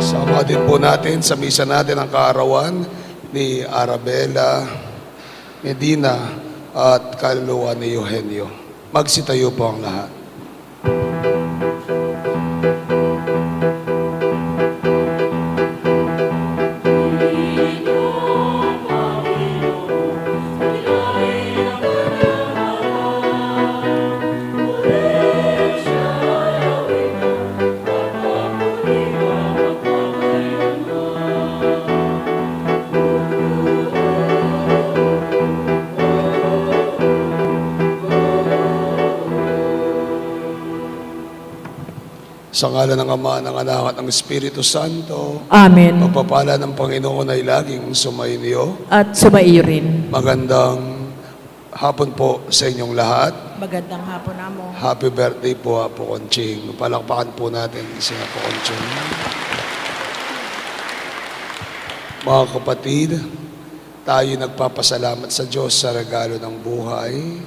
Sama din po natin sa misa natin ang kaarawan ni Arabella Medina at kaluluwa ni Eugenio. Magsitayo po ang lahat. Sa ngalan ng Ama, ng Anak at ng Espiritu Santo. Amen. Pagpapala ng Panginoon ay laging sumainyo. At sumaiyo rin. Magandang hapon po sa inyong lahat. Magandang hapon namo. Happy birthday po, Apo Conching. Palakpakan po natin si Apo Conching. Mga kapatid, tayo nagpapasalamat sa Diyos sa regalo ng buhay,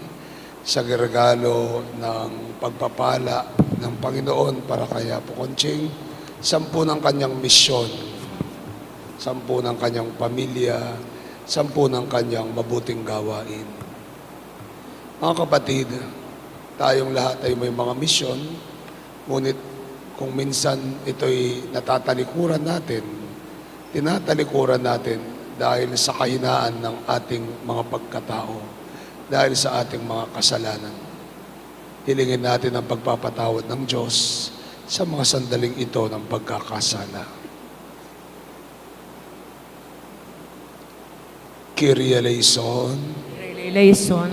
sa regalo ng pagpapala ng Panginoon para kay Apo Conching, 10 ng kanyang misyon, 10 ng kanyang pamilya, 10 ng kanyang mabuting gawain. Mga kapatid, tayong lahat ay may mga misyon, ngunit kung minsan ito'y natatalikuran natin, tinatalikuran natin dahil sa kahinaan ng ating mga pagkatao, dahil sa ating mga kasalanan. Hilingin natin ang pagpapatawad ng Diyos sa mga sandaling ito ng pagkakasala. Kyrie eleison,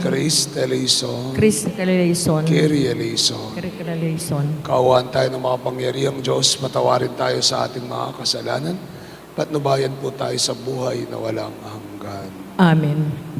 Christ eleison, Kyrie eleison. Kaawaan tayo ng makapangyarihang Diyos, matawarin tayo sa ating mga kasalanan, patnubayan po tayo sa buhay na walang hanggan. Amen.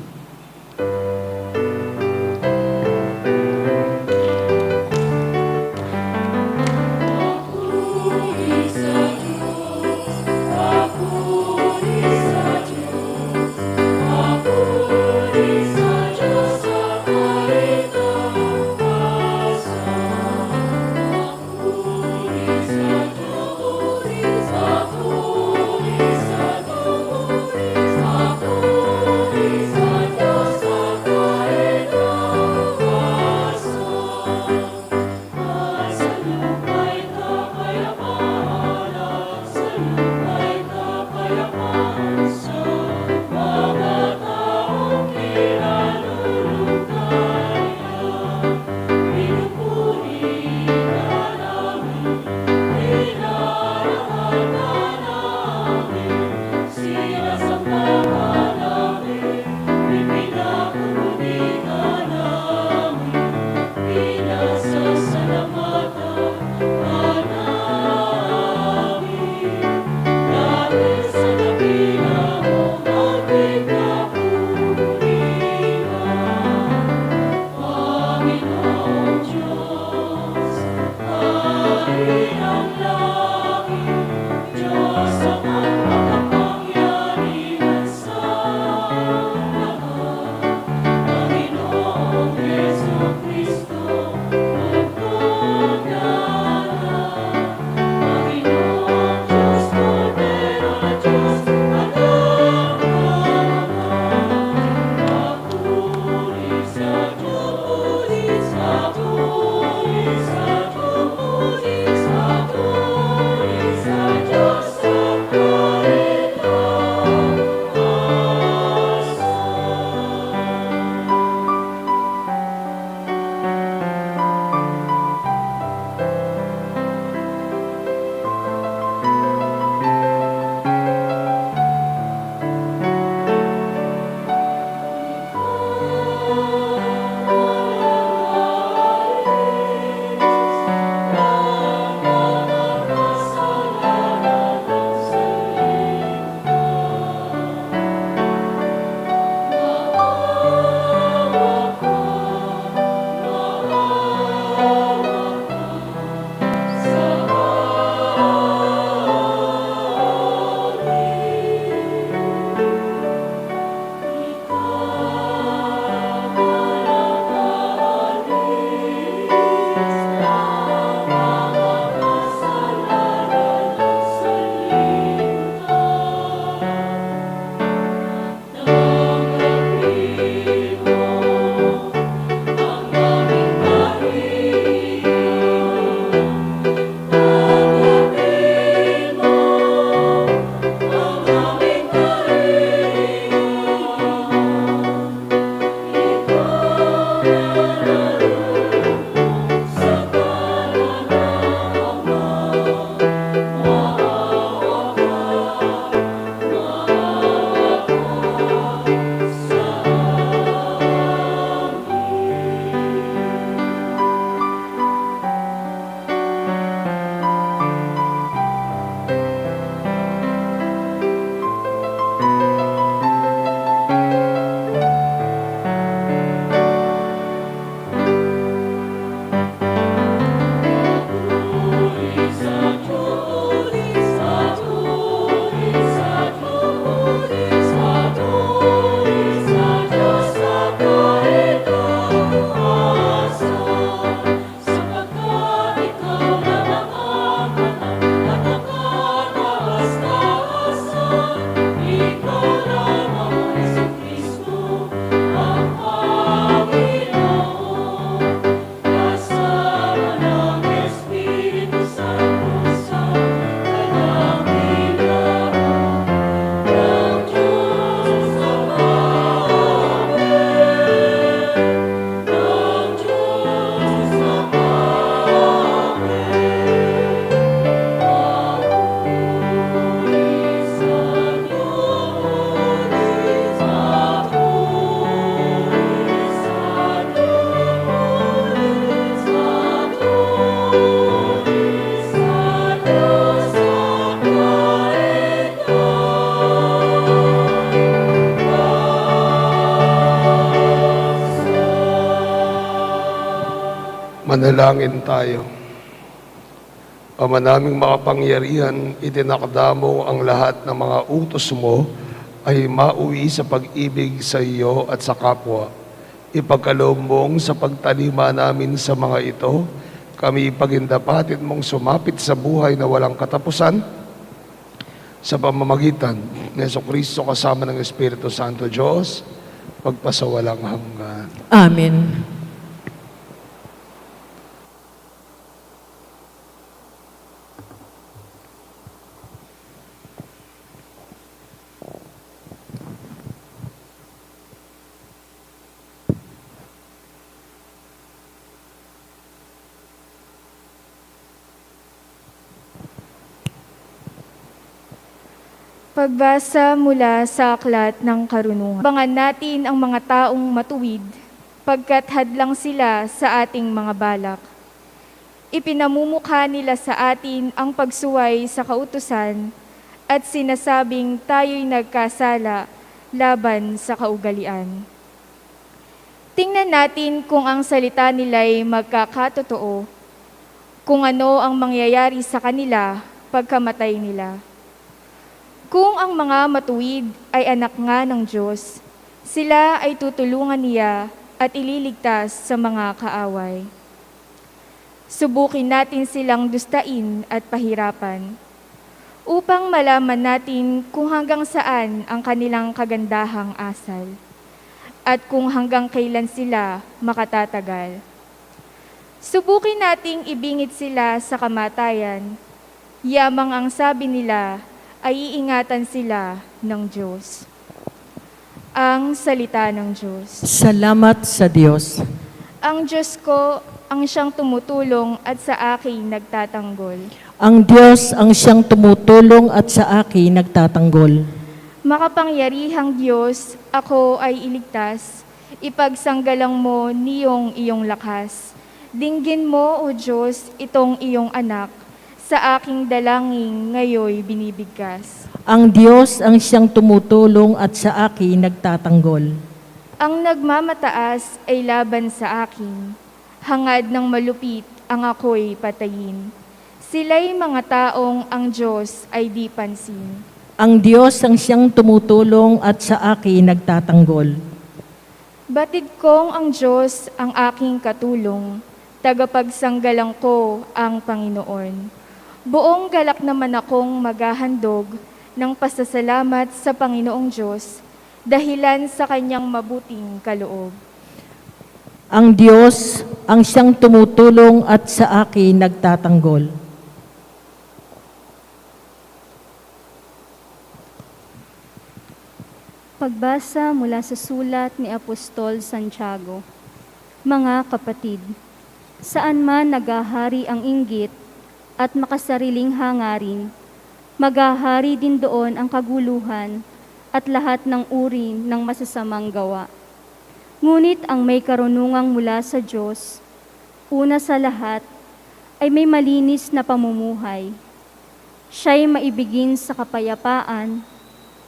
Sa Manalangin tayo. Ama naming makapangyarihan, itinakda mo ang lahat ng mga utos mo ay mauwi sa pag-ibig sa iyo at sa kapwa. Ipagkaloob mong sa pagtalima namin sa mga ito, kami ipagindapatin mong sumapit sa buhay na walang katapusan sa pamamagitan ni Jesucristo kasama ng Espiritu Santo Diyos, pagpasawalang hanggan. Amen. Pagbasa mula sa Aklat ng Karunungan. Abangan natin ang mga taong matuwid, pagkat hadlang sila sa ating mga balak. Ipinamumukha nila sa atin ang pagsuway sa kautusan at sinasabing tayo'y nagkasala laban sa kaugalian. Tingnan natin kung ang salita nila'y magkakatotoo, kung ano ang mangyayari sa kanila pagkamatay nila. Kung ang mga matuwid ay anak nga ng Diyos, sila ay tutulungan niya at ililigtas sa mga kaaway. Subukin natin silang dustain at pahirapan, upang malaman natin kung hanggang saan ang kanilang kagandahang asal, at kung hanggang kailan sila makatatagal. Subukin nating ibingit sila sa kamatayan, yamang ang sabi nila ay iingatan sila ng Diyos. Ang salita ng Diyos. Salamat sa Diyos. Ang Diyos ko ang siyang tumutulong at sa akin nagtatanggol. Ang Diyos ang siyang tumutulong at sa akin nagtatanggol. Makapangyarihang Diyos, ako ay iligtas. Ipagsanggalang mo niyong iyong lakas. Dinggin mo, O Diyos, itong iyong anak. Sa aking dalangin ngayoy binibigkas. Ang Diyos ang siyang tumutulong at sa akin nagtatanggol. Ang nagmamataas ay laban sa akin. Hangad ng malupit ang ako'y patayin. Sila'y mga taong ang Diyos ay di pansin. Ang Diyos ang siyang tumutulong at sa akin nagtatanggol. Batid kong ang Diyos ang aking katulong. Tagapagsanggalang ko ang Panginoon. Buong galak naman akong maghahandog ng pasasalamat sa Panginoong Diyos dahilan sa kanyang mabuting kaloob. Ang Diyos ang siyang tumutulong at sa akin nagtatanggol. Pagbasa mula sa sulat ni Apostol Santiago. Mga kapatid, saan man naghahari ang inggit at makasariling hangarin, maghahari din doon ang kaguluhan at lahat ng uri ng masasamang gawa. Ngunit ang may karunungang mula sa Diyos, una sa lahat, ay may malinis na pamumuhay. Siya'y maibigin sa kapayapaan,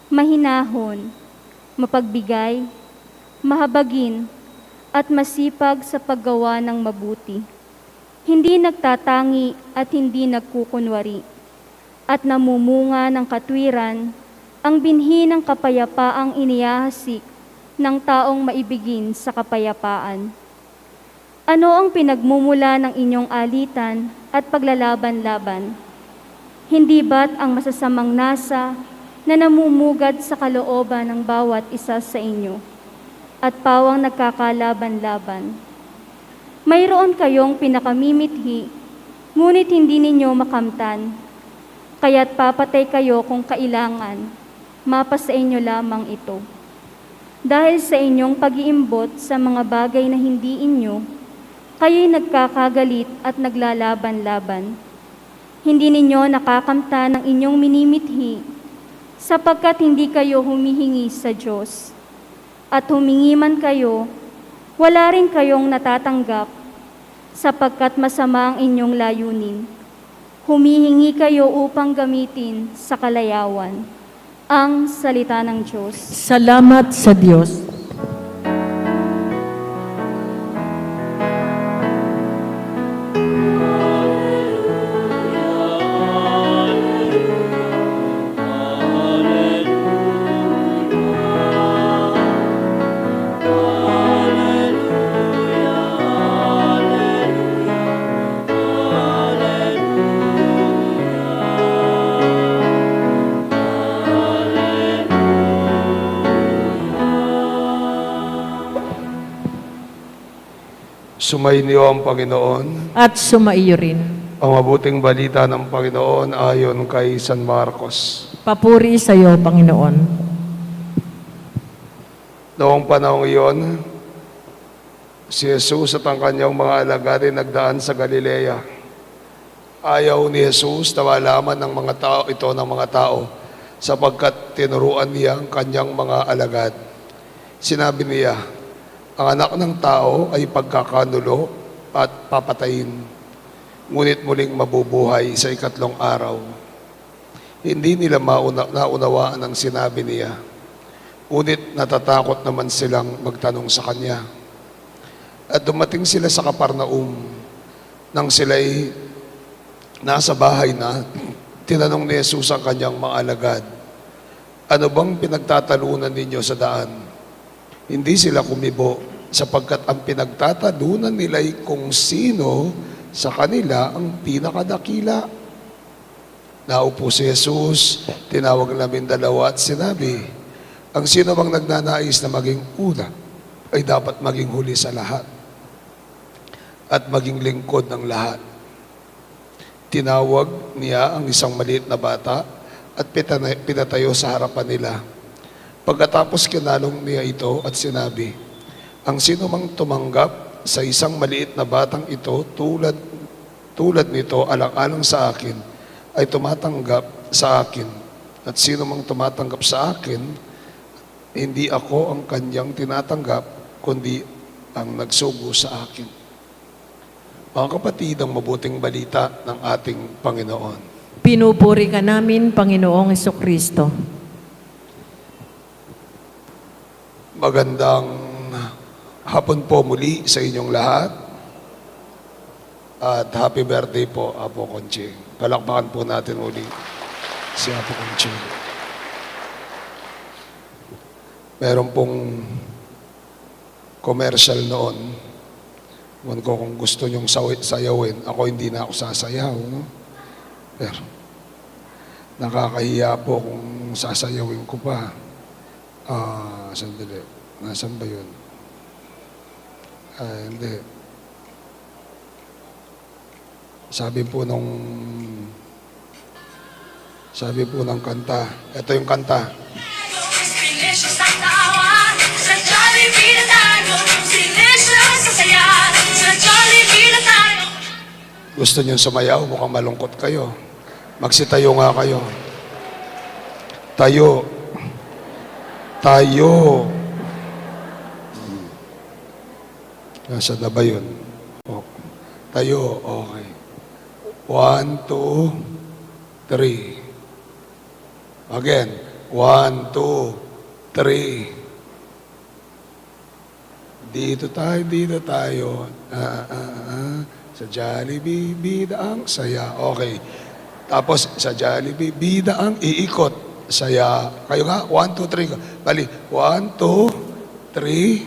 mahinahon, mapagbigay, mahabagin, at masipag sa paggawa ng mabuti. Hindi nagtatangi at hindi nagkukunwari, at namumunga ng katwiran ang binhi ng kapayapaang inihahasik ng taong maibigin sa kapayapaan. Ano ang pinagmumula ng inyong alitan at paglalaban-laban? Hindi ba't ang masasamang nasa na namumugad sa kalooban ng bawat isa sa inyo at pawang nagkakalaban-laban? Mayroon kayong pinakamimithi, ngunit hindi ninyo makamtan, kaya't papatay kayo kung kailangan, mapa sa inyo lamang ito. Dahil sa inyong pag-iimbot sa mga bagay na hindi inyo, kayo'y nagkakagalit at naglalaban-laban. Hindi ninyo nakakamtan ang inyong minimithi, sapagkat hindi kayo humihingi sa Diyos. At humingi man kayo, wala rin kayong natatanggap, sapagkat masama ang inyong layunin. Humihingi kayo upang gamitin sa kalayawan. Ang salita ng Diyos. Salamat sa Diyos. Sumainyo ang Panginoon. at sumaiyo rin. Ang mabuting balita ng Panginoon ayon kay San Marcos. Papuri sa iyo, Panginoon. Noong panahong iyon, si Jesus at ang kanyang mga alagad ay nagdaan sa Galilea. Ayaw ni Jesus na malaman ng mga tao ito ng mga tao sapagkat tinuruan niya ang kanyang mga alagad. Sinabi niya, ang anak ng tao ay pagkakanulo at papatayin, ngunit muling mabubuhay sa ikatlong araw. Hindi nila naunawaan ang sinabi niya, ngunit natatakot naman silang magtanong sa kanya. At dumating sila sa Kaparnaum. Nang sila'y nasa bahay na, tinanong ni Jesus ang kanyang mga alagad, ano bang pinagtatalunan ninyo sa daan? Hindi sila kumibo sapagkat ang pinagtatalunan nila ay kung sino sa kanila ang pinakadakila. Naupo si Jesus, tinawag namin dalawa at sinabi, ang sino bang nagnanais na maging una ay dapat maging huli sa lahat at maging lingkod ng lahat. Tinawag niya ang isang maliit na bata at pinatayo sa harapan nila. Pagkatapos kinalong niya ito at sinabi, ang sino mang tumanggap sa isang maliit na batang ito tulad nito alang-alang sa akin, ay tumatanggap sa akin. At sino mang tumatanggap sa akin, hindi ako ang kanyang tinatanggap, kundi ang nagsugo sa akin. Mga kapatid, ang mabuting balita ng ating Panginoon. Pinupuri ka namin, Panginoong Hesukristo. Magandang hapon po muli sa inyong lahat. At happy birthday po, Apo Conching. Palakpakan po natin muli si Apo Conching. Meron pong commercial noon. Ewan ko kung gusto nyong sayawin. Ako hindi na ako sasayaw. No? Pero nakakahiya po kung sasayawin ko pa. Sandali. Nasaan ba yun? Hindi. Sabi po ng kanta. Ito yung kanta. Gusto niyo sumayaw? Mukhang malungkot kayo. Magsitayo nga kayo. Tayo. Tayo. Nasaan na ba yun? Oh. Tayo. Okay. 1, 2, 3. Again. 1, 2, 3. Dito tayo. Sa Jollibee, bida ang saya. Okay. Tapos, sa Jollibee, bida ang iikot. Saya. Kayo nga, 1, 2, 3. Bali, 1, 2, 3,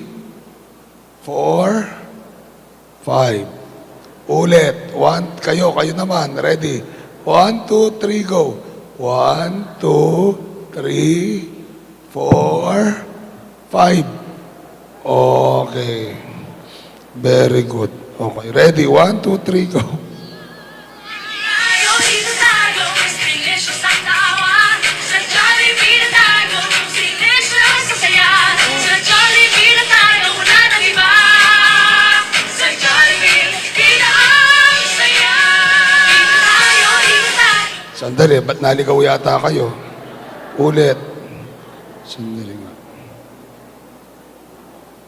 4, 5. Ulit. 1, kayo naman. Ready? 1, 2, 3, go. 1, 2, 3, 4, 5. Okay. Very good. Okay. Ready? 1, 2, 3, go. Sandali, ba't naligaw yata kayo? Ulit. Sandali nga.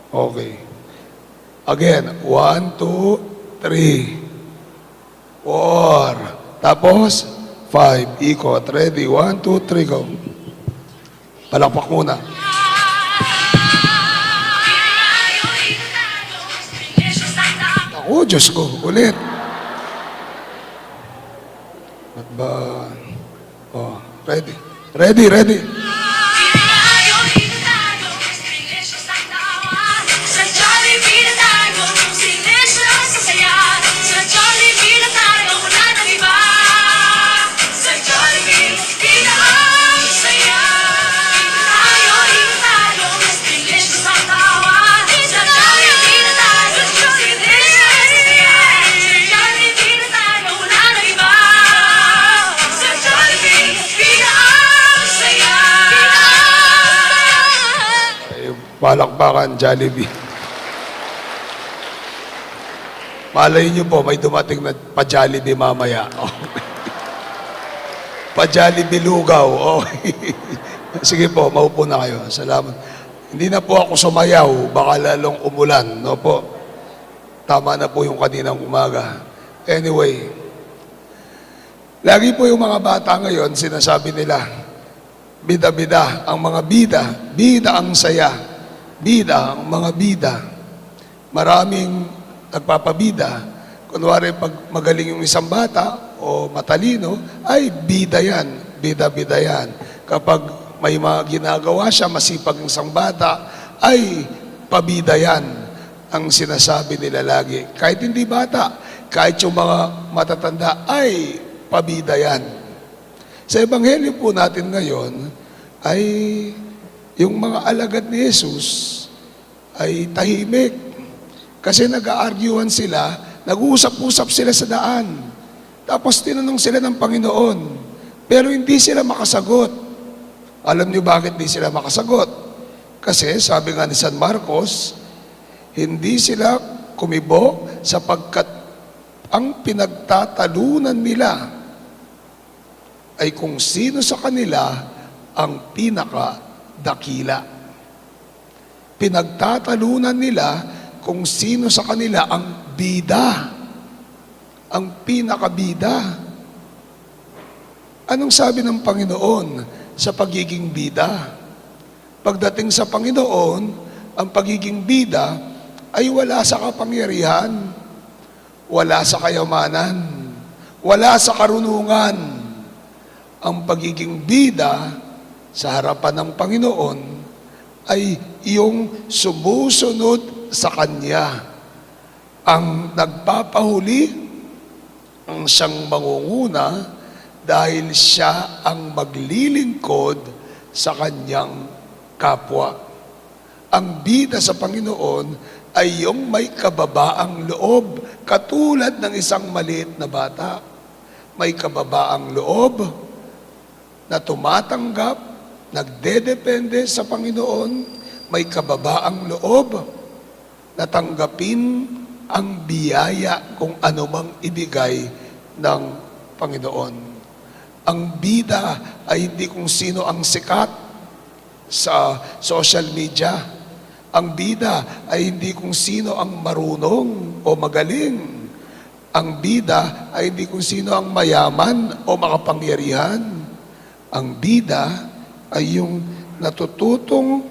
Okay. Again, 1, 2, 3, 4. Tapos, 5. Ikot. Ready? 1, 2, 3, go. Palakpak muna. Ako, Diyos ko. Ulit. Ba't ba? Oh, ready. Ready. Palakpakan, Jollibee. Malay niyo po, may dumating na pa-Jollibee mamaya. Pa-Jollibee lugaw. Okay. Sige po, maupo na kayo. Salamat. Hindi na po ako sumayaw, baka lalong umulan. No po? Tama na po yung kaninang umaga. Anyway, lagi po yung mga bata ngayon, sinasabi nila, bida-bida, ang mga bida, bida ang saya, bida ang mga bida. Maraming nagpapabida. Kunwari, pag magaling yung isang bata o matalino, ay bida yan, bida-bida yan. Kapag may mga ginagawa siya, masipag ng isang bata, ay pabida yan ang sinasabi nila lagi. Kahit hindi bata, kahit yung mga matatanda, ay pabida yan. Sa Ebanghelyo po natin ngayon, ay yung mga alagad ni Jesus ay tahimik. Kasi nag-aargyuhan sila, nag-uusap-usap sila sa daan. Tapos tinanong sila ng Panginoon, pero hindi sila makasagot. Alam niyo bakit di sila makasagot? Kasi sabi nga ni San Marcos, hindi sila kumibo sapagkat ang pinagtatalunan nila ay kung sino sa kanila ang pinakadakila. Pinagtatalunan nila kung sino sa kanila ang bida, ang pinakabida. Anong sabi ng Panginoon sa pagiging bida? Pagdating sa Panginoon, ang pagiging bida ay wala sa kapangyarihan, wala sa kayamanan, wala sa karunungan. Ang pagiging bida sa harapan ng Panginoon ay iyong sumusunod sa Kanya. Ang nagpapahuli, ang siyang mangunguna, dahil siya ang maglilingkod sa kanyang kapwa. Ang bida sa Panginoon ay yung may kababaang loob, katulad ng isang maliit na bata. May kababaang loob na tumatanggap, nagdedepende sa Panginoon, may kababaang loob na tanggapin ang biyaya kung anumang ibigay ng Panginoon. Ang bida ay hindi kung sino ang sikat sa social media. Ang bida ay hindi kung sino ang marunong o magaling. Ang bida ay hindi kung sino ang mayaman o makapangyarihan. Ang bida ay yung natututong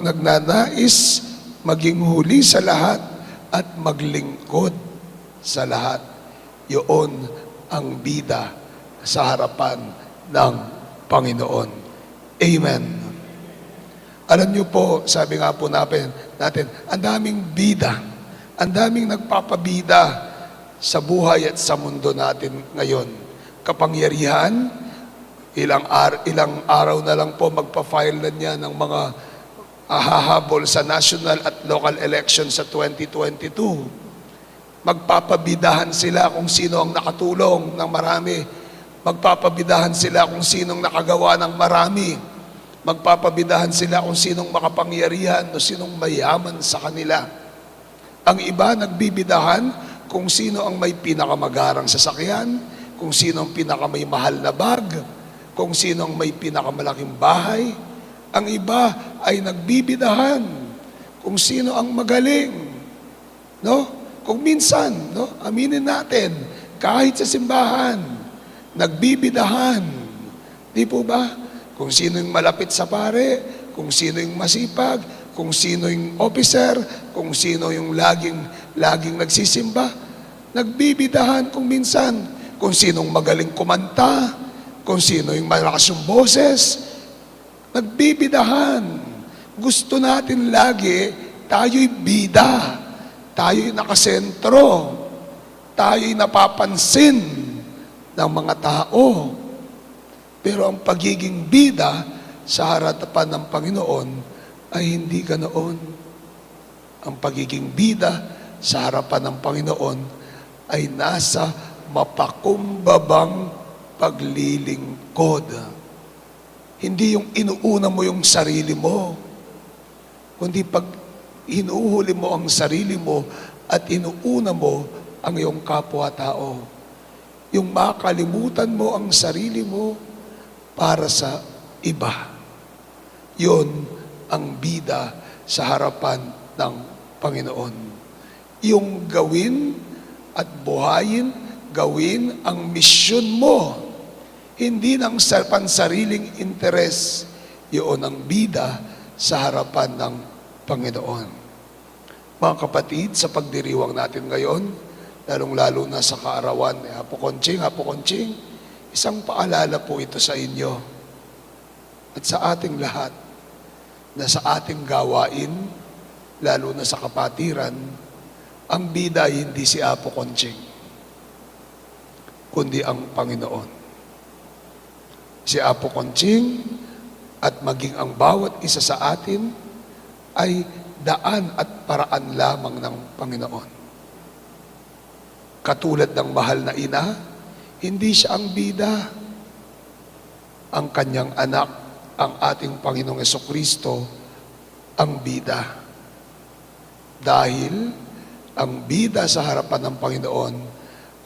nagnanais maging huli sa lahat at maglingkod sa lahat. Yun ang bida sa harapan ng Panginoon. Amen. Alam niyo po, sabi nga po natin, ang daming bida, ang daming nagpapabida sa buhay at sa mundo natin ngayon. Kapangyarihan, ilang araw na lang po magpa-file na niya ng mga hahabol sa national at local election sa 2022. Magpapabidahan sila kung sino ang nakatulong ng marami. Magpapabidahan sila kung sinong nakagawa ng marami. Magpapabidahan sila kung sinong makapangyarihan o sinong mayaman sa kanila. Ang iba nagbibidahan kung sino ang may pinakamagarang sasakyan, kung sino ang pinakamay mahal na bag, kung sino ang may pinakamalaking bahay. Ang iba ay nagbibidahan kung sino ang magaling. No? Kung minsan, no, aminin natin, kahit sa simbahan, nagbibidahan. Di po ba? Kung sino yung malapit sa pare, kung sino yung masipag, kung sino yung officer, kung sino yung laging nagsisimba. Nagbibidahan kung minsan, kung sinong magaling kumanta, kung sino yung malakas yung boses. Nagbibidahan. Gusto natin lagi, tayo'y bida. Tayo'y nakasentro. Tayo'y napapansin ng mga tao. Pero ang pagiging bida sa harapan ng Panginoon ay hindi ganoon. Ang pagiging bida sa harapan ng Panginoon ay nasa mapakumbabang paglilingkod. Hindi yung inuuna mo yung sarili mo, kundi pag hinuhuli mo ang sarili mo at inuuna mo ang iyong kapwa-tao. Yung makalimutan mo ang sarili mo para sa iba. Yun ang bida sa harapan ng Panginoon. Yung gawin at buhayin, gawin ang misyon mo. Hindi ng pansariling interes, yun ang bida sa harapan ng Panginoon. Mga kapatid, sa pagdiriwang natin ngayon, lalong-lalo na sa kaarawan ni Apo Konching, isang paalala po ito sa inyo at sa ating lahat na sa ating gawain, lalo na sa kapatiran, ang bida ay hindi si Apo Konching, kundi ang Panginoon. Si Apo Konching at maging ang bawat isa sa atin ay daan at paraan lamang ng Panginoon. Katulad ng mahal na ina, hindi siya ang bida. Ang kanyang anak, ang ating Panginoong Jesucristo, ang bida. Dahil ang bida sa harapan ng Panginoon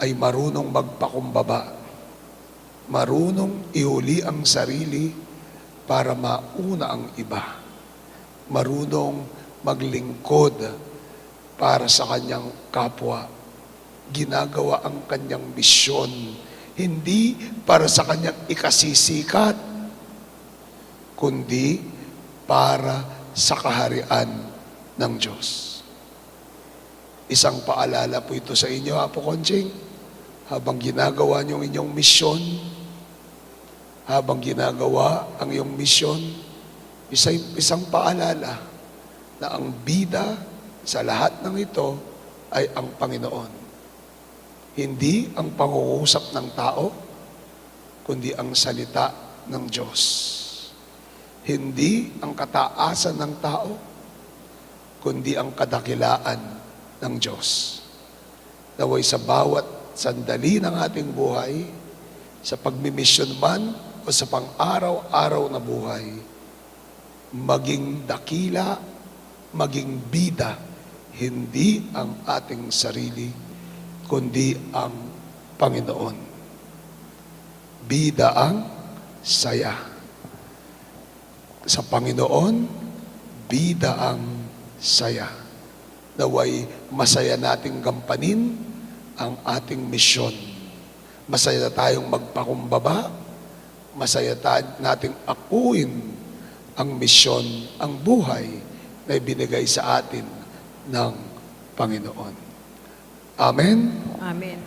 ay marunong magpakumbaba, marunong ihuli ang sarili para mauna ang iba. Marunong maglingkod para sa kanyang kapwa. Ginagawa ang kanyang misyon, hindi para sa kanyang ikasisikat, kundi para sa kaharian ng Diyos. Isang paalala po ito sa inyo, Apo Konching, habang ginagawa niyo ang inyong misyon, habang ginagawa ang iyong misyon, isang paalala na ang bida sa lahat ng ito ay ang Panginoon. Hindi ang pangungusap ng tao, kundi ang salita ng Diyos. Hindi ang kataasan ng tao, kundi ang kadakilaan ng Diyos. Naway sa bawat sandali ng ating buhay, sa pagmimisyon man o sa pang-araw-araw na buhay, maging dakila, maging bida, hindi ang ating sarili, kundi ang Panginoon. Bida ang saya. Sa Panginoon, bida ang saya. Naway masaya nating gampanin ang ating misyon. Masaya tayong magpakumbaba, masaya nating akuin ang misyon, ang buhay na ibinigay sa atin ng Panginoon. Amen? Amen.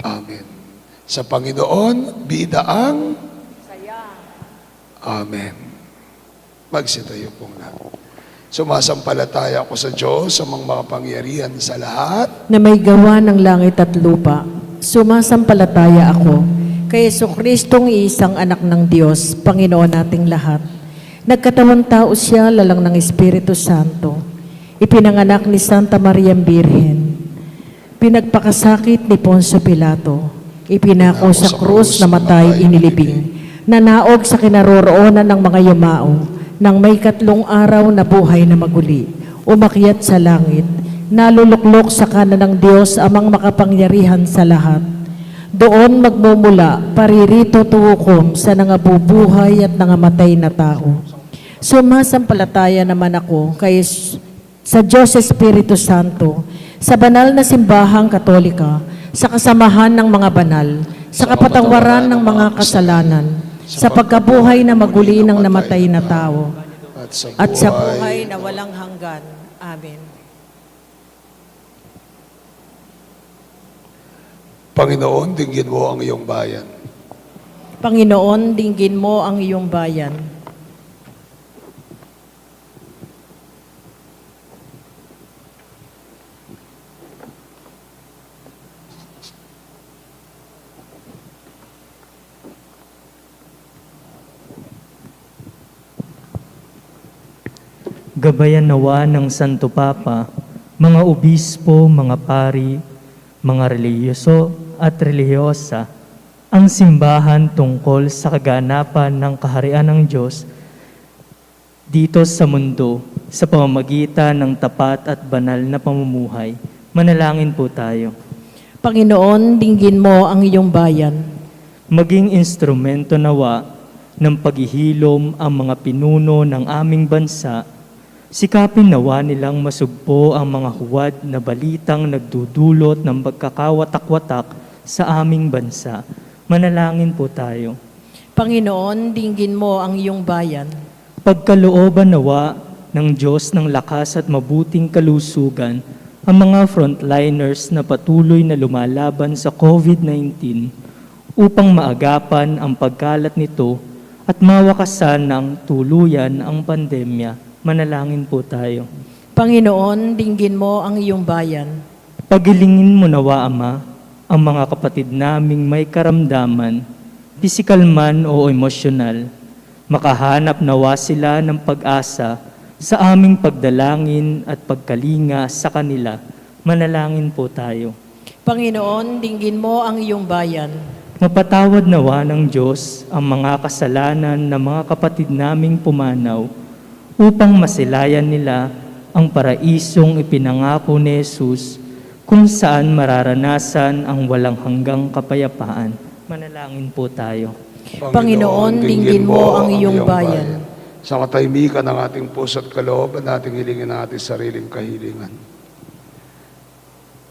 Amen. Sa Panginoon, bida ang saya. Amen. Magsitayo pong lahat. Sumasampalataya ako sa Diyos, sa mga makapangyarihan sa lahat, Na may gawa ng langit at lupa, sumasampalataya ako kay Jesucristong isang anak ng Diyos, Panginoon nating lahat. Nagkatawang tao siya, lalang ng Espiritu Santo. Ipinanganak ni Santa Maria Birhen. Pinagpakasakit ni Poncio Pilato. Ipinako sa krus na matay inilibing. Nanaog sa kinaroroonan ng mga yumao. Nang may 3 araw na buhay na maguli, umakyat sa langit, naluluklok sa kanan ng Diyos amang makapangyarihan sa lahat. Doon magmumula, paririto tuhukom sa nangabubuhay at nangamatay na tao. Sumasampalataya naman ako sa Diyos Espiritu Santo, sa banal na simbahang Katolika, sa kasamahan ng mga banal, sa kapatawaran ng mga kasalanan, sa pagkabuhay na maguli ng namatay na tao, at sa buhay na walang hanggan. Amen. Panginoon, dinggin mo ang iyong bayan. Panginoon, dinggin mo ang iyong bayan. Gabayan nawa ng Santo Papa, mga obispo, mga pari, mga relihiyoso at relihiyosa, ang simbahan tungkol sa kaganapan ng kaharian ng Diyos dito sa mundo sa pamamagitan ng tapat at banal na pamumuhay. Manalangin po tayo. Panginoon, dinggin mo ang iyong bayan. Maging instrumento nawa ng paghihilom ang mga pinuno ng aming bansa. Sikapin nawa nilang masugpo ang mga huwad na balitang nagdudulot ng pagkakawatak-watak sa aming bansa. Manalangin po tayo. Panginoon, dinggin mo ang iyong bayan. Pagkalooban nawa ng Diyos ng lakas at mabuting kalusugan ang mga frontliners na patuloy na lumalaban sa COVID-19 upang maagapan ang pagkalat nito at mawakasan ng tuluyan ang pandemya. Manalangin po tayo. Panginoon, dinggin mo ang iyong bayan. Pagilingin mo nawa, Ama, ang mga kapatid naming may karamdaman, pisikal man o emosyonal. Makahanap nawa sila ng pag-asa sa aming pagdalangin at pagkalinga sa kanila. Manalangin po tayo. Panginoon, dinggin mo ang iyong bayan. Mapatawad nawa ng Diyos ang mga kasalanan ng mga kapatid naming pumanaw upang masilayan nila ang paraisong ipinangako ni Jesus kung saan mararanasan ang walang hanggang kapayapaan. Manalangin po tayo. Panginoon, dinggin mo ang iyong bayan. Sa katahimikan ng ating puso at kalooban, nating hilingin ang ating sariling kahilingan.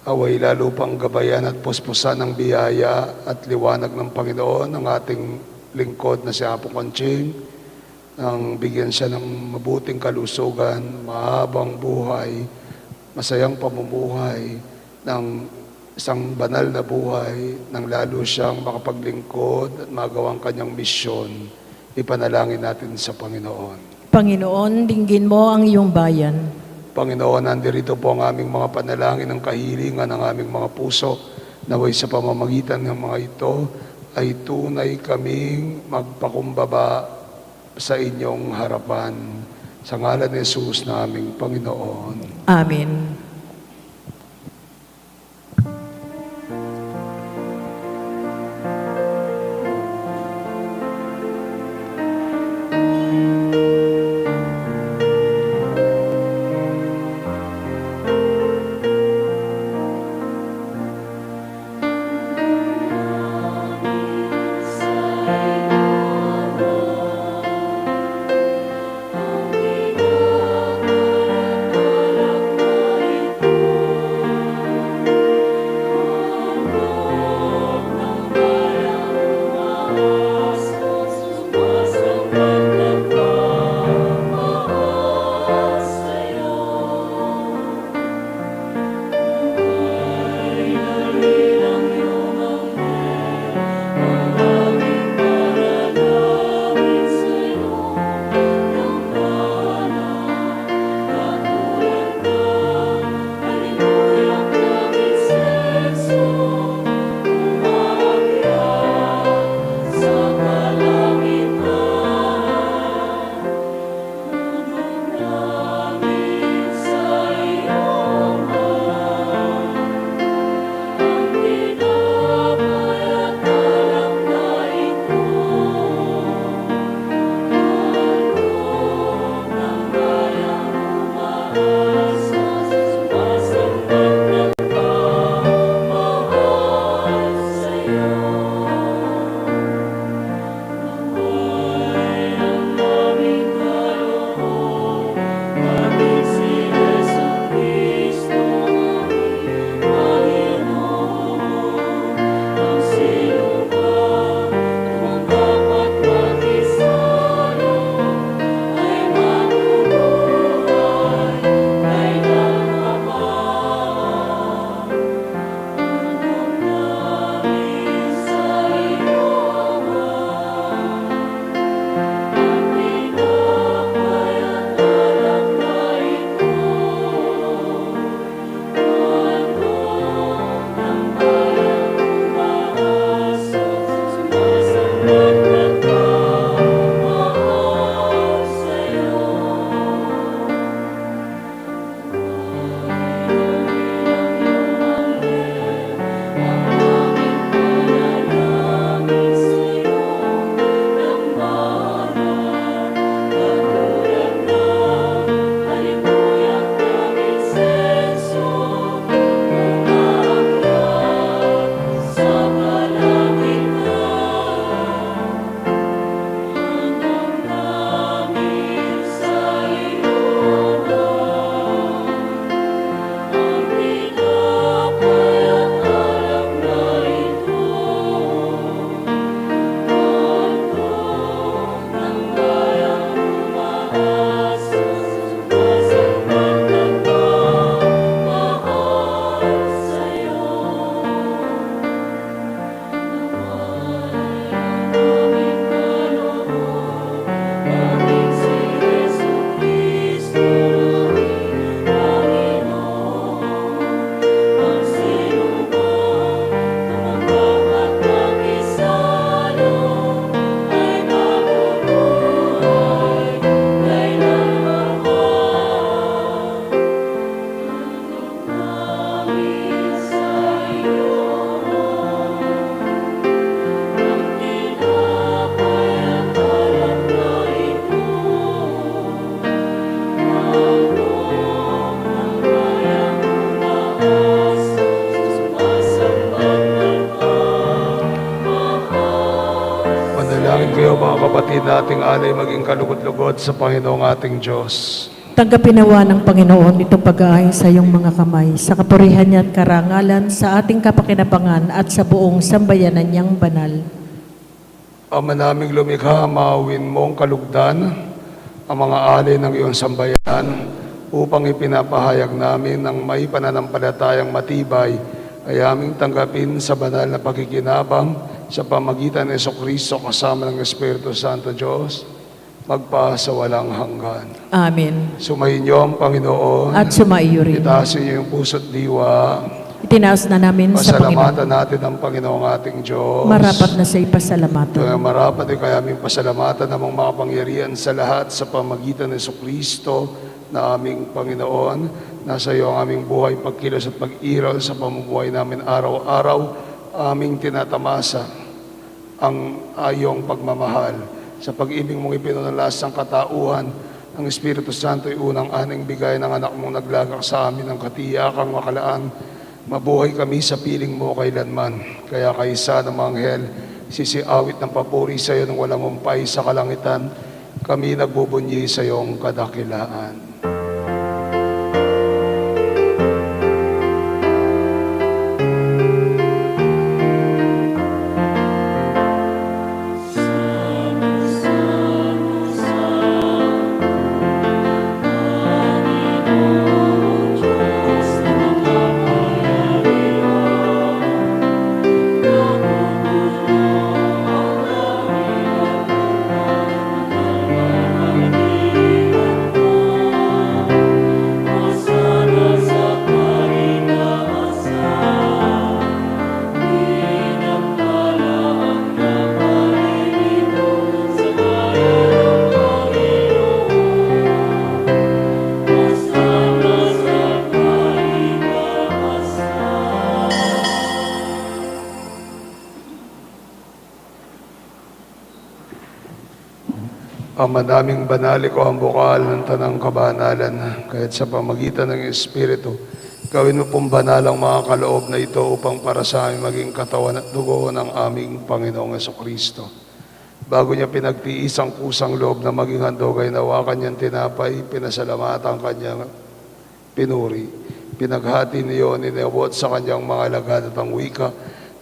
Away lalo pang gabayan at puspusan ng biyaya at liwanag ng Panginoon ang ating lingkod na si Apo Conching, nang bigyan siya ng mabuting kalusugan, mahabang buhay, masayang pamumuhay, ng isang banal na buhay, nang lalo siyang makapaglingkod at magawang kanyang misyon. Ipanalangin natin sa Panginoon. Panginoon, dinggin mo ang iyong bayan. Panginoon, nandirito po ang aming mga panalangin ng kahilingan ng aming mga puso. Naway sa pamamagitan ng mga ito ay tunay kaming magpakumbaba sa inyong harapan. Sa ngalan ni Jesus na aming Panginoon. Amen. Sumayin kayo mga kapatid nating alay maging kalugod-lugod sa Panginoong ating Diyos. Tanggapin nawa ng Panginoon itong pag-aayos sa iyong mga kamay, sa kapurihan niya at karangalan, sa ating kapakinabangan at sa buong sambayanan niyang banal. Ama naming lumikha, maawin mong kalugdan ang mga alay ng iyong sambayanan upang ipinapahayag namin ng may pananampalatayang matibay ay aming tanggapin sa banal na pakikinabang sa pamagitan ng Jesucristo kasama ng Espiritu Santo Diyos, magpa sa walang hanggan. Amen. Sumayin niyo ang Panginoon. At sumaiyo rin. Itaasin niyo yung puso't diwa. Itinaas na namin sa Panginoon. Pasalamatan natin ang Panginoong ating Diyos. Marapat na sa ipasalamatan. Kaya marapat ay kaya aming pasalamatan ng mga makapangyarihan sa lahat sa pamagitan ng Jesucristo na aming Panginoon. Nasa iyo ang aming buhay, pagkilos at pag-iral sa pamumuhay namin araw-araw. Aming tinatamasa ang iyong pagmamahal. Sa pag-ibig mong ipinunlas ng katauhan, ang Espiritu Santo ay unang aning bigay ng anak mong naglagak sa amin ng katiyakang makalaan. Mabuhay kami sa piling mo kailanman. Kaya kaisa ng mga anghel, sisiawit ng papuri sa iyo ng walang umpay sa kalangitan. Kami nagbubunyi sa iyong kadakilaan. Ama naming banali ko ang bukal ng tanang kabanalan, kahit sa pamagitan ng Espiritu, gawin mo pong banal ang mga kaloob na ito upang para sa amin maging katawan at dugo ng aming Panginoong Jesucristo. Bago niya pinagtiis ang kusang loob na maging handog ay nawa kanyang tinapay, pinasalamatan kanyang pinuri. Pinaghati niyo, ninewot sa kanyang mga alagad at ang wika,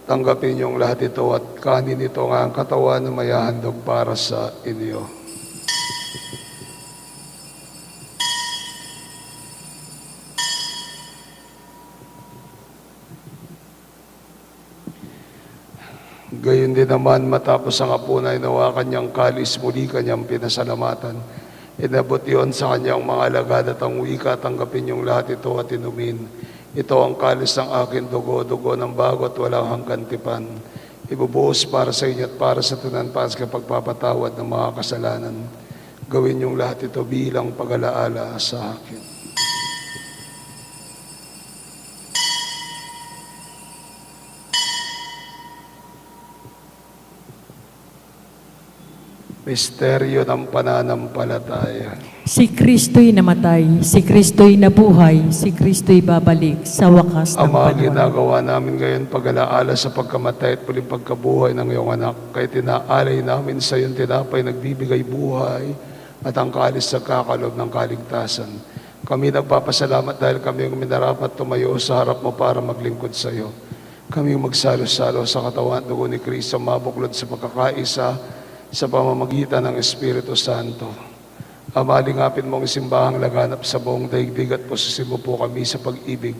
tanggapin niyong lahat ito at kanin ito nga ang katawan na mayahandog para sa inyo. Gayon din naman, matapos ang hapunan ay nawa kanyang kalis, muli kanyang pinasalamatan. Inabot iyon sa kanyang mga alagad at ang wika, tanggapin yung lahat ito at inumin. Ito ang kalis ng akin dugo, dugo ng bago at walang hanggan tipan. Ibubuhos para sa inyo at para sa tunanpas kapag pagpapatawad ng mga kasalanan. Gawin yung lahat ito bilang pag-alaala sa akin. Misteryo ng pananampalataya. Si Kristo'y namatay, si Kristo'y nabuhay, si Kristo'y babalik sa wakas ng Ang mga panahon. ginagawa namin ngayon pag-alaala sa pagkamatay at muling pagkabuhay ng iyong anak, kaya tinaalay namin sa iyong tinapay nagbibigay buhay at ang kalis sa kakalob ng kaligtasan. Kami nagpapasalamat dahil kami yung minarapat tumayo sa harap mo para maglingkod sa iyo. Kami yung magsalo-salo sa katawan at dugo ni Kristo, mabuklod sa pagkakaisa sa pamamagitan ng Espiritu Santo. Ama, lingapin mong simbahang laganap sa buong daigdig at pususin mo po kami sa pag-ibig.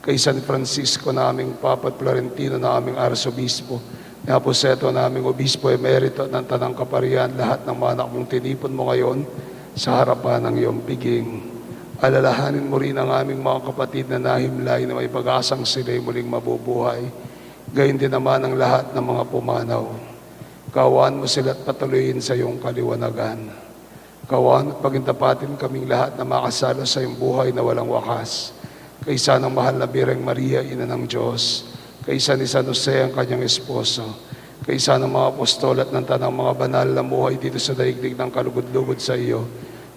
Kay San Francisco na aming Papa at Florentino na aming Arsobispo, ni Aposeto na aming Obispo Emerito at ng Tanang Kaparian, lahat ng mga anak mong tinipon mo ngayon sa harapan ng iyong piging. Alalahanin mo rin ang aming mga kapatid na nahimlay na may pag-asang sila'y muling mabubuhay. Gayon din naman ang lahat ng mga pumanaw. Kawaan mo sila at patuloyin sa iyong kaliwanagan. Kawaan at pagintapatin kaming lahat na makasalo sa iyong buhay na walang wakas. Kaysa ng mahal na Birheng Maria, Ina ng Diyos. Kaysa ni San Jose, ang kanyang esposo. Kaysa ng mga apostol at ng tanang mga banal na buhay dito sa daigdig ng kalugod-lugod sa iyo.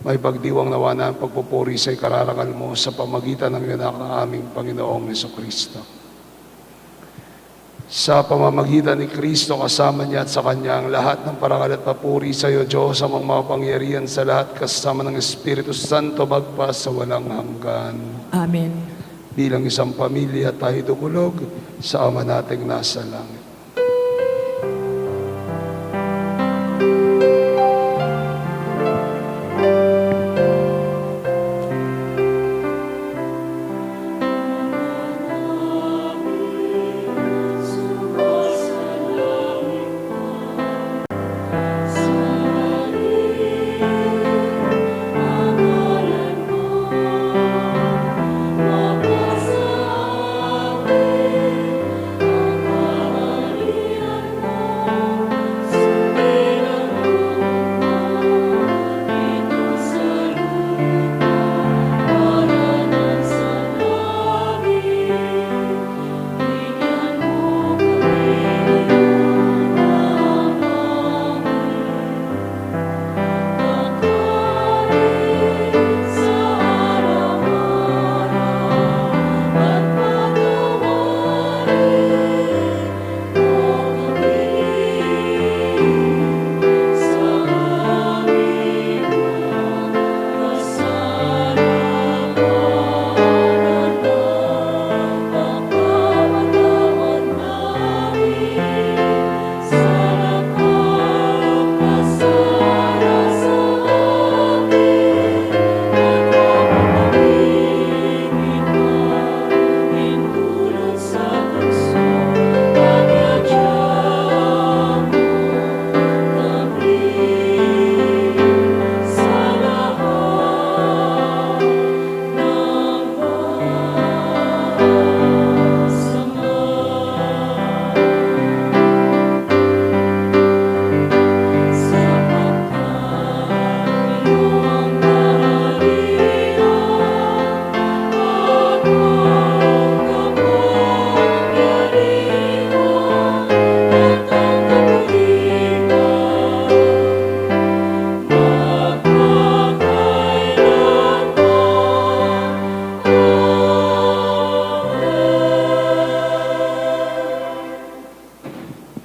May pagdiwang nawa na ang pagpupuri sa ikararangal mo sa pamagitan ng anak ng aming Panginoong Jesucristo. sa pamamagitan ni Kristo, kasama niya at sa Kanya ang lahat ng parangal at papuri sa iyo, Diyos, ang mga pangyarihan sa lahat, kasama ng Espiritu Santo, magpa sa walang hanggan. Amen. Bilang isang pamilya, tayo dumulog sa Ama nating nasa langit.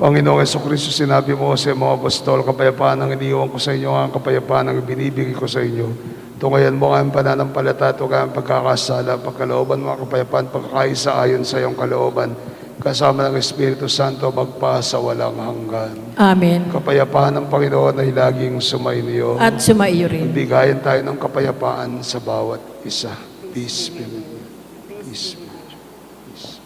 Panginoong Jesucristo, sinabi mo sa mga apostol, kapayapaan ang iniwan ko sa inyo, ang kapayapaan ang binibigay ko sa inyo. Tungayan mo ang pananampalataya, ang pagkakasala, pagkalooban mo ang kapayapaan, pagkakaisa ayon sa iyong kalooban, kasama ng Espiritu Santo, magpa sa walang hanggan. Amen. Kapayapaan ng Panginoon ay laging sumainyo. At sumaiyo rin. Bigayan tayo ng kapayapaan sa bawat isa. Peace be with you. Peace be with you. Peace.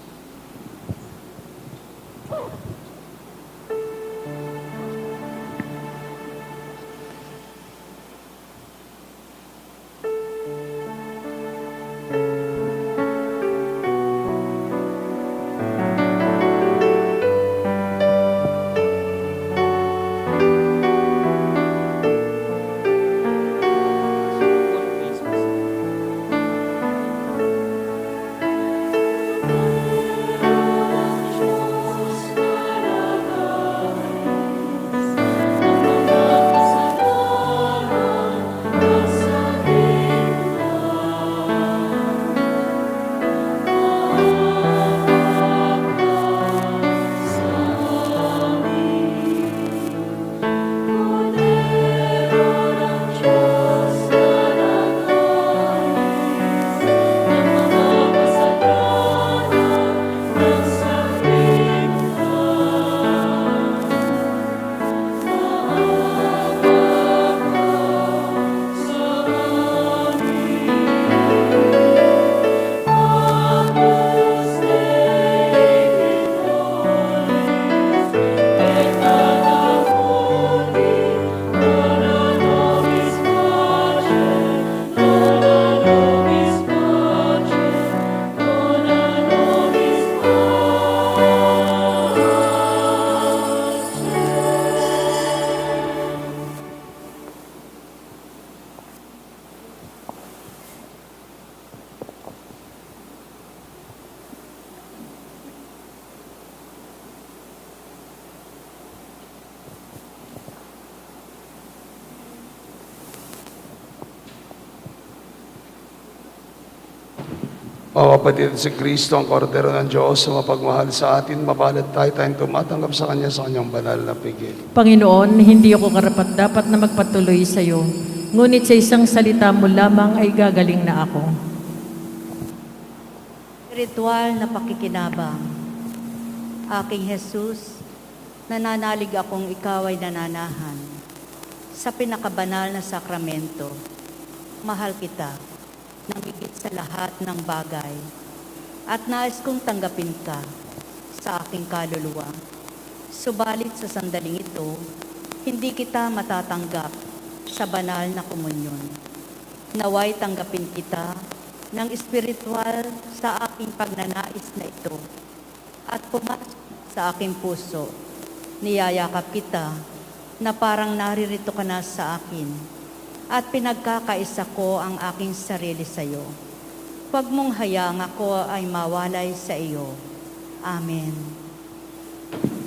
Mga kapatid, si Kristo ang kordero ng Diyos na mapagmahal sa atin, mapalad tayong tumatanggap sa Kanya sa Kanyang banal na pigil. Panginoon, hindi ako karapat-dapat na magpatuloy sa iyo, ngunit sa isang salita mo lamang ay gagaling na ako. Spiritual na pakikinabang. Aking Jesus, nananalig akong ikaw ay nananahan sa pinakabanal na sakramento. Mahal kita nang higit sa lahat ng bagay at nais kong tanggapin ka sa aking kaluluwa. Subalit sa sandaling ito, hindi kita matatanggap sa banal na komunyon. Naway tanggapin kita ng espiritual sa aking pagnanais na ito at pumasok sa aking puso. Niyayakap kita na parang naririto ka na sa akin at pinagkakaisa ko ang aking sarili sa iyo. Huwag mong hayaang ako ay mawalay sa iyo. Amen.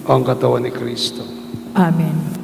Ang katawan ni Kristo. Amen.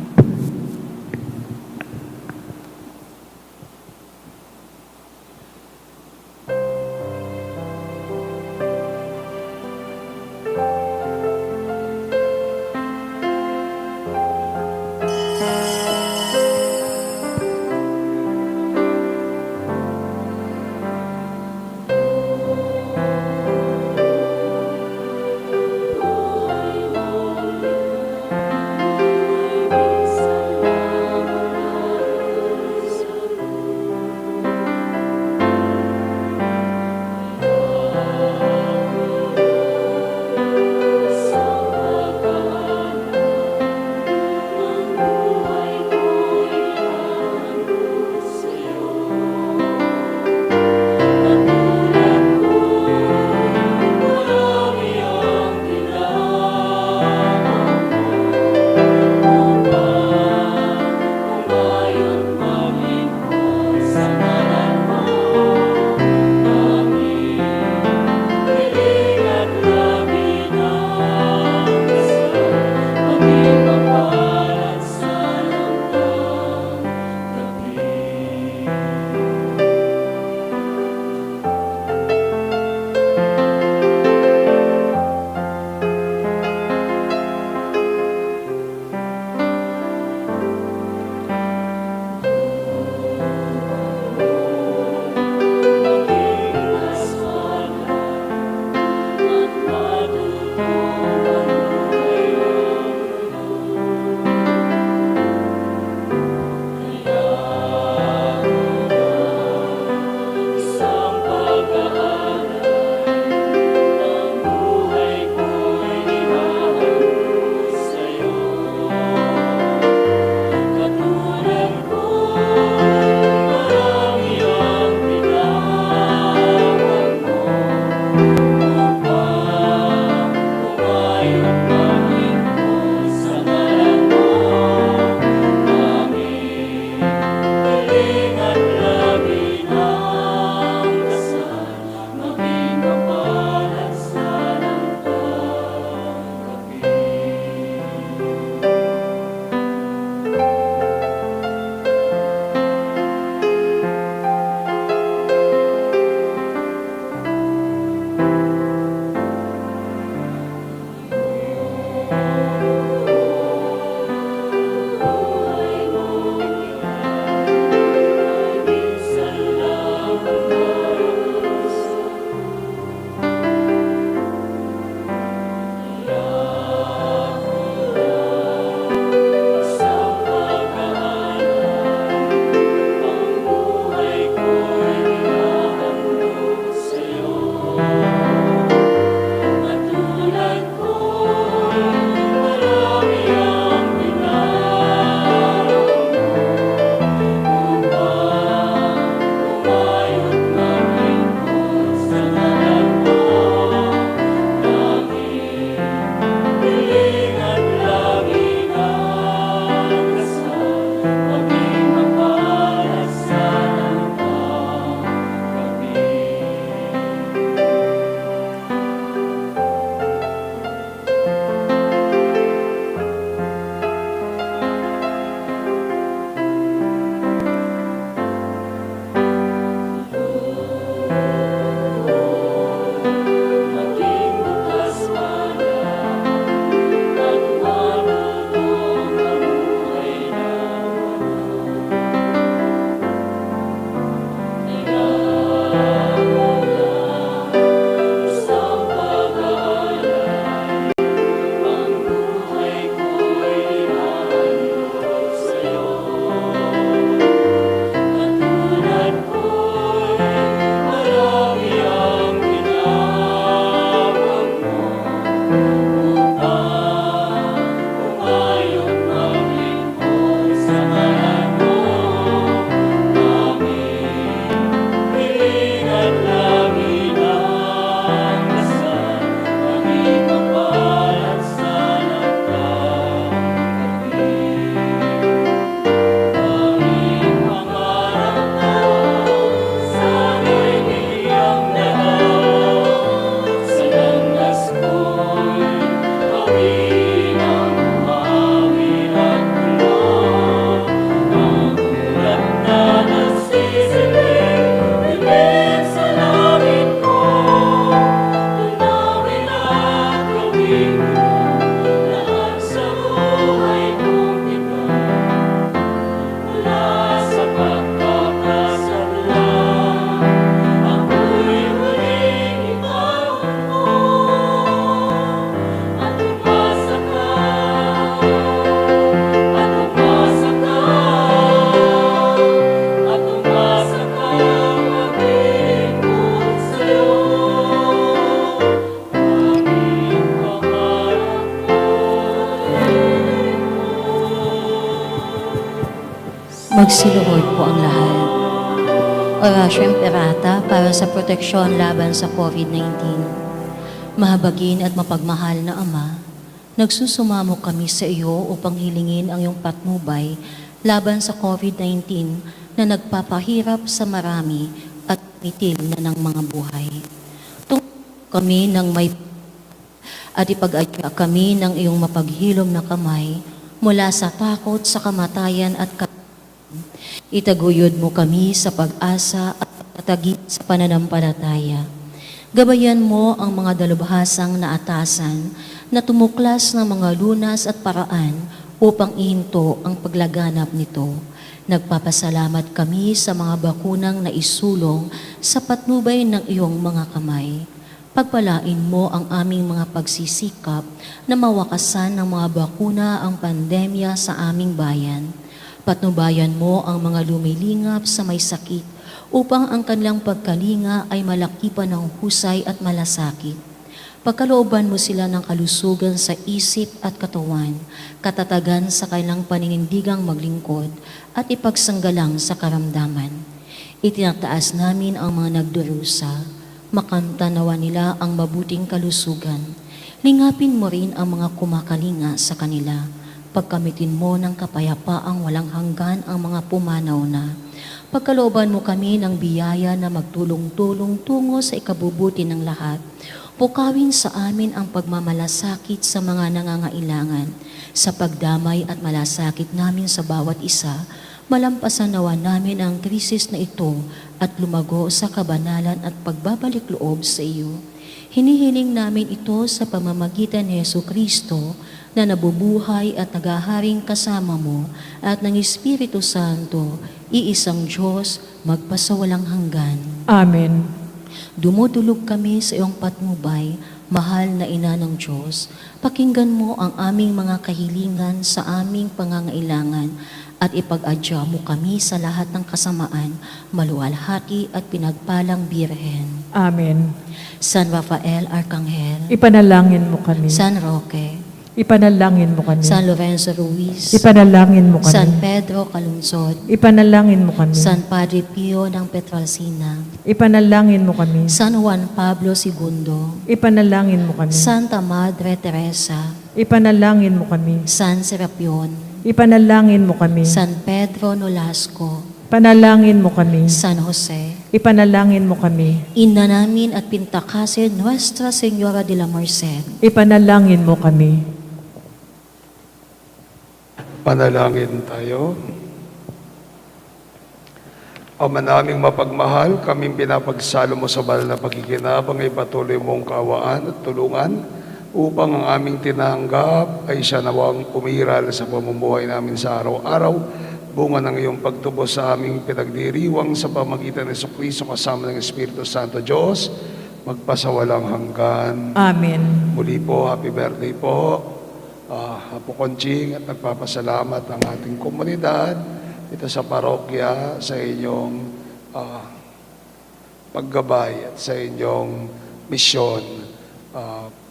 Magsiluhod po ang lahat. Orasyon Perata para sa proteksyon laban sa COVID-19. Mahabagin at mapagmahal na Ama, nagsusumamo kami sa iyo upang hilingin ang iyong patnubay laban sa COVID-19 na nagpapahirap sa marami at mitil na ng mga buhay. Kami ng may at ipag-adya kami ng iyong mapaghilom na kamay mula sa takot sa kamatayan at itaguyod mo kami sa pag-asa at patagip sa pananampalataya. Gabayan mo ang mga dalubhasang naatasan na tumuklas ng mga lunas at paraan upang ihinto ang paglaganap nito. Nagpapasalamat kami sa mga bakunang naisulong sa patnubay ng iyong mga kamay. Pagpalain mo ang aming mga pagsisikap na mawakasan ng mga bakuna ang pandemya sa aming bayan. Patnubayan mo ang mga lumilingap sa may sakit upang ang kanilang pagkalinga ay malakipan ng husay at malasakit. Pagkalooban mo sila ng kalusugan sa isip at katawan, katatagan sa kanilang paninindigang maglingkod at ipagsanggalang sa karamdaman. Itinataas namin ang mga nagdurusa, makanta nawa nila ang mabuting kalusugan. Lingapin mo rin ang mga kumakalinga sa kanila. Pagkamitin mo ng kapayapaang walang hanggan ang mga pumanaw na. Pagkalooban mo kami ng biyaya na magtulong-tulong tungo sa ikabubuti ng lahat. Pukawin sa amin ang pagmamalasakit sa mga nangangailangan. Sa pagdamay at malasakit namin sa bawat isa, malampasan nawa namin ang krisis na ito at lumago sa kabanalan at pagbabalik loob sa iyo. Hinihiling namin ito sa pamamagitan ni Jesucristo na nabubuhay at nagaharing kasama mo at ng Espiritu Santo, iisang Diyos, magpasawalang hanggan. Amen. Dumudulog kami sa iyong patnubay, mahal na Ina ng Diyos. Pakinggan mo ang aming mga kahilingan sa aming pangangailangan at ipag-adya mo kami sa lahat ng kasamaan, maluwalhati at pinagpalang Birhen. Amen. San Rafael Arcangel, Ipanalangin mo kami. San Roque, Ipanalangin mo kami. San Lorenzo Ruiz, Ipanalangin mo kami. San Pedro Calungsod, Ipanalangin mo kami. San Padre Pio ng Petralcina, Ipanalangin mo kami. San Juan Pablo II, Ipanalangin mo kami. Santa Madre Teresa, Ipanalangin mo kami. San Serapion, Ipanalangin mo kami. San Pedro Nolasco, Panalangin mo kami. San Jose, Ipanalangin mo kami. Ina namin at Pintakase Nuestra Señora de la Merced, Ipanalangin mo kami. Panalangin tayo. Ama naming mapagmahal, kaming pinapagsalo mo sa banal na pagkikinabang ay patuloy mong kaawaan at tulungan upang ang aming tinanggap ay siya nawang umiral sa pamumuhay namin sa araw-araw, bunga ng iyong pagtubos sa aming pinagdiriwang sa pamagitan ng Jesucristo kasama ng Espiritu Santo Diyos, magpasawalang hanggan. Amen. Muli po, happy birthday po, Apo Conching, at nagpapasalamat ang ating komunidad dito sa parokya sa inyong paggabay at sa inyong misyon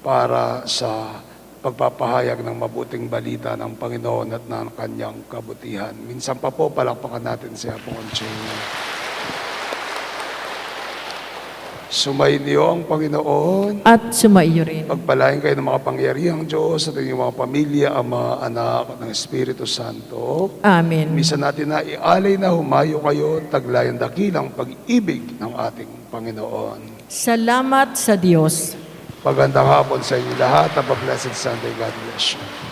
para sa pagpapahayag ng mabuting balita ng Panginoon at ng kanyang kabutihan. Minsan pa po, palakpakan natin si Apo Conching. Sumayin niyo ang Panginoon. At sumaiyo rin. Pagpalain kayo ng mga pangyarihang Diyos at inyong mga pamilya, Ama, Anak, at ng Espiritu Santo. Amen. Misa natin na ialay na humayo kayo, taglayan dakilang pag-ibig ng ating Panginoon. Salamat sa Diyos. Magandang hapon sa inyo lahat. Have a blessed Sunday. God bless you.